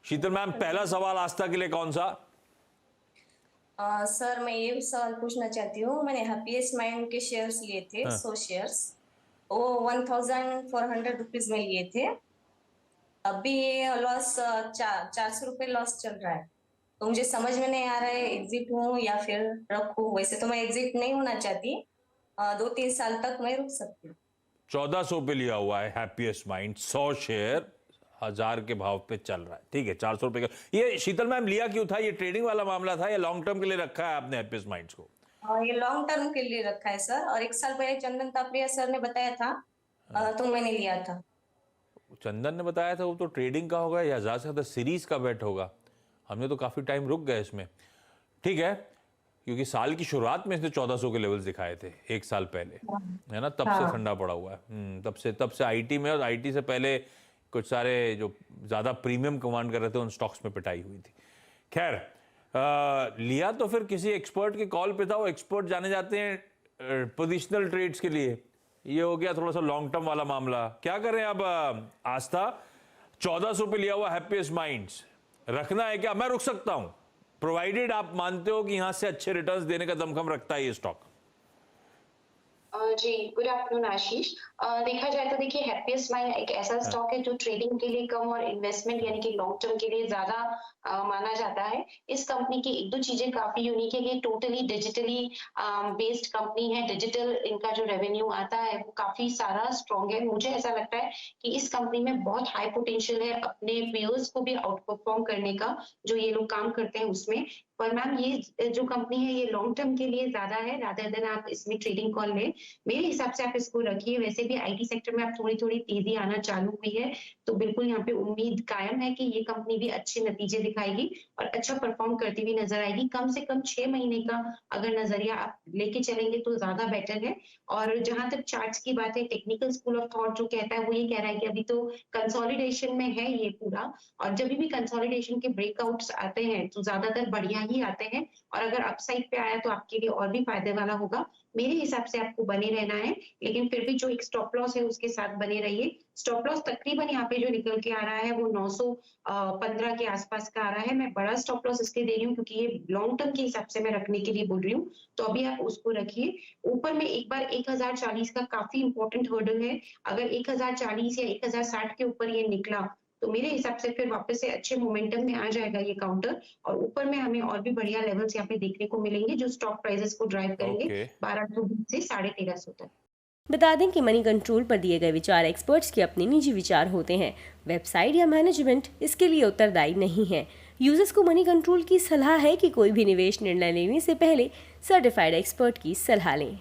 शीतल ma'am, पहला सवाल आस्था के लिए कौन सा? सर मैं ये सवाल पूछना चाहती हूँ। मैंने हैप्पीएस्ट माइंड के शेयर्स लिए थे, हाँ। 100 शेयर्स। वो 1400 रुपीज में लिए थे। अभी लॉस 400 रुपये लॉस चल रहा है। तो मुझे समझ में नहीं आ रहा है एग्जिट हूँ या फिर रखूँ। वैसे तो मैं एग्जिट नहीं होना चाहती, 2-3 साल तक मैं रुक सकती हूँ। 1400 पे लिया हुआ है हैप्पीएस्ट माइंड, 100 शेयर 1000 के भाव पे चल रहा है। ठीक है, 400 रुपए का। ये शीतल मैम लिया क्यों था? ये ट्रेडिंग वाला मामला था या लॉन्ग टर्म के लिए रखा है आपने हैप्पीएस्ट माइंड्स को? ये लॉन्ग टर्म के लिए रखा है सर, और 1 साल पहले चंदन तापड़िया सर ने बताया था, तो मैंने लिया था। चंदन ने बताया था, वो तो ट्रेडिंग का होगा या ज्यादा से ज्यादा सीरीज का बेट होगा। हमने तो काफी टाइम रुक गए इसमें। ठीक है, क्योंकि साल की शुरुआत में इसने 1400 के लेवल्स दिखाए थे 1 साल पहले, है ना? तब से हाँ। ठंडा पड़ा हुआ है। तब से आईटी में, और आईटी से पहले कुछ सारे जो ज्यादा प्रीमियम कमांड कर रहे थे उन स्टॉक्स में पिटाई हुई थी। खैर, लिया तो फिर किसी एक्सपर्ट के कॉल पे था। वो एक्सपर्ट जाने जाते हैं पोजिशनल ट्रेड्स के लिए। ये हो गया थोड़ा सा लॉन्ग टर्म वाला मामला। क्या करें अब? आस्था 1400 पे लिया हुआ हैप्पीएस्ट माइंड्स रखना है क्या? मैं रुक सकता हूं, प्रोवाइडेड आप मानते हो कि यहां से अच्छे रिटर्न्स देने का दमखम रखता है ये स्टॉक। जी, गुड आफ्टरनून आशीष। देखा जाए तो देखिए हैप्पीएस्ट माइंड एक ऐसा स्टॉक है जो ट्रेडिंग के लिए कम और इन्वेस्टमेंट यानी कि लॉन्ग टर्म के लिए ज्यादा माना जाता है। इस कंपनी की एक दो चीजें काफी यूनिक है कि टोटली डिजिटली बेस्ड कंपनी है। डिजिटल इनका जो रेवेन्यू आता है वो काफी सारा स्ट्रॉन्ग है। मुझे ऐसा लगता है कि इस कंपनी में बहुत हाई पोटेंशियल है अपने पेयर्स को भी आउट परफॉर्म करने का, जो ये लोग काम करते हैं उसमें। पर मैम ये जो कंपनी है ये लॉन्ग टर्म के लिए ज्यादा है, रादर देन आप इसमें ट्रेडिंग कॉल लें। मेरे हिसाब से आप इसको रखिए। वैसे भी आईटी सेक्टर में अब थोड़ी-थोड़ी तेजी आना चालू हुई है, तो बिल्कुल यहाँ पे उम्मीद कायम है कि ये कंपनी भी अच्छे नतीजे दिखाएगी और अच्छा परफॉर्म करती हुई नजर आएगी। कम से कम 6 महीने का अगर नजरिया आप लेके चलेंगे तो ज्यादा बेटर है। और जहां तक चार्ट्स की बात है, टेक्निकल स्कूल ऑफ थॉट जो कहता है वो ये कह रहा है कि अभी तो कंसोलिडेशन में है ये पूरा, और जब भी कंसोलिडेशन के ब्रेकआउट्स आते हैं तो ज्यादातर बढ़िया ही आते हैं, और अगर अपसाइड पे आया तो आपके लिए और भी फायदे वाला होगा। मेरे हिसाब से आपको बने रहना है, लेकिन फिर भी जो एक स्टॉप लॉस है उसके साथ बने रहिए। स्टॉप लॉस तकरीबन यहाँ पे जो निकल के आ रहा है वो 915 के आसपास का आ रहा है। मैं बड़ा स्टॉप लॉस इसलिए दे रही हूँ क्योंकि ये लॉन्ग टर्म के हिसाब से मैं रखने के लिए बोल रही हूँ, तो अभी आप उसको रखिए। ऊपर में एक बार 1040 का काफी इंपॉर्टेंट हर्डल है। अगर 1040 या 1060 के ऊपर ये निकला तो मेरे हिसाब से फिर वापस से अच्छे मोमेंटम में आ जाएगा ये काउंटर, और ऊपर में हमें और भी बढ़िया लेवल्स यहाँ पे देखने को मिलेंगे जो स्टॉक प्राइसेस को ड्राइव करेंगे 1220 से 1350 तक। बता दें कि मनी कंट्रोल पर दिए गए विचार एक्सपर्ट्स के अपने निजी विचार होते हैं। वेबसाइट या मैनेजमेंट इसके लिए उत्तरदायी नहीं है। यूजर्स को मनी कंट्रोल की सलाह है कि कोई भी निवेश निर्णय लेने से पहले सर्टिफाइड एक्सपर्ट की सलाह लें।